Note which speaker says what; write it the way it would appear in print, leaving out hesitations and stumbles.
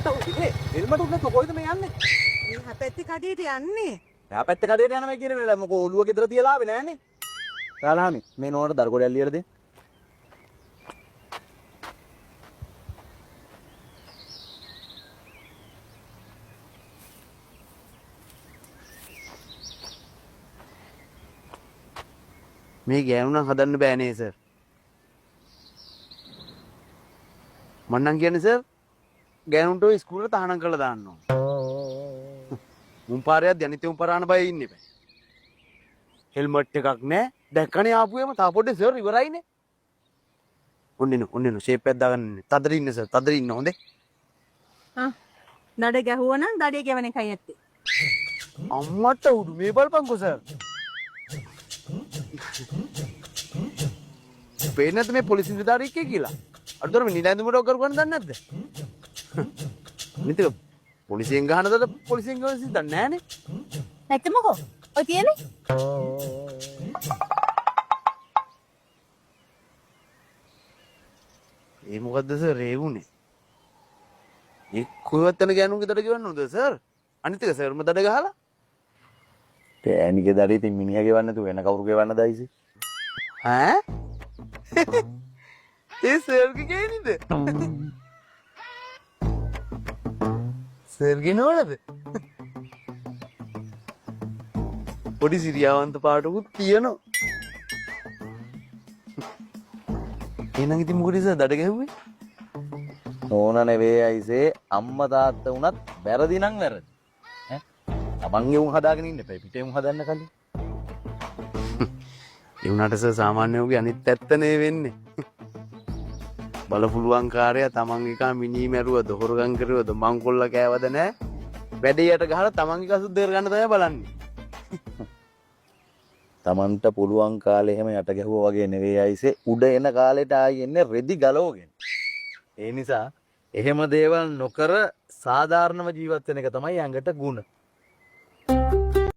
Speaker 1: Helmet උඩේ helmet උඩ කොයිද මේ යන්නේ?
Speaker 2: මේ හැපැත්ති කඩේට යන්නේ.
Speaker 1: එහා පැත්ත කඩේට යනවා කියන වෙලාව මොකෝ ඔළුව ගෙදර තියලා ආවේ නෑනේ. රාලහාමි මේ නෝනට දරකොඩයක් ලියලා දෙන්න. මේ ගෑනුණා හදන්න බෑනේ සර්. මම නම් කියන්නේ සර් ගෑනුන්ට ඔය ඉස්කෝලේ තහනම් කරලා දාන්න ඕන. මුන් පාරයක් දැනිතේ උන් පරාන බය ඉන්නේ බෑ. හෙල්මට් එකක් නෑ. දැක්කනේ ආපුවේම තා පොඩ්ඩේ සර් ඉවරයිනේ. ඔන්න ෂේප් එකක් දාගන්න ඉන්නේ. තදට ඉන්න සර්. තදට ඉන්න හොඳේ.
Speaker 2: නඩ ගැහුවා නම් දඩේ ගෙවන එකයි ඇත්තේ.
Speaker 1: අම්මට උඩු මේ බලපන්කෝ සර්. පේන්නේ නැද්ද මේ පොලිසිය නිලධාරියෙක් කියලා? අරතර මේ නිලැඳුමට ඔක් කරගන්න දන්නේ නැද්ද? නිතර පොලිසියෙන් ගහනද පොලිසියෙන් ගහනද දන්නේ නැහනේ.
Speaker 2: නැත්තමකෝ. ඔය තියනේ.
Speaker 1: ඒ මොකද්ද සර් ඒ වුනේ? ඒ කොහෙවත් යන ගෑනුන්ගේ දඩ ගෙවන්න උද සර්? අනිත් එක සර්ම දඩ ගහලා. පෑනිගේ දඩේ ඉතින් මිනිහා ගෙවන්න නැතුව වෙන කවුරු ගෙවන්න දයිසි? ඈ? ඒ සර්ගේ ගේනිද? සර්ගේ නෝනද? පොඩි සිරියාවන්ත පාටකුත් තියෙනවා. එහෙනම් ඉතින් මොකද සර් දඩ ගැහුවේ? නෝන නෙවෙයි අයිසේ අම්මා තාත්තා වුණත් වැරදි නම් වැරදි. ඈ? තමන්ගේ උන් හදාගෙන ඉන්න එපා පිටේ උන් හදන්න කලින්. ඒ වුණාට සර් සාමාන්‍ය උගේ අනිත් ඇත්තනේ වෙන්නේ. බලපුලුවන් කාර්යය තමන්ගේ කා මිනී මැරුවද හොරගම් කරුවද මංකොල්ල කෑවද නැහැ. වැඩේට ගහලා තමන්ගේ කසුද්ද කරගන්න තමයි බලන්නේ. තමන්ට පුළුවන් කාලේ එහෙම යට ගැහුවා වගේ නෙවෙයි අයිසේ උඩ එන කාලෙට ආයි එන්නේ රෙදි ගලවගෙන. ඒ නිසා එහෙම දේවල් නොකර සාධාරණව ජීවත් වෙන එක තමයි ඇඟට ගුණ.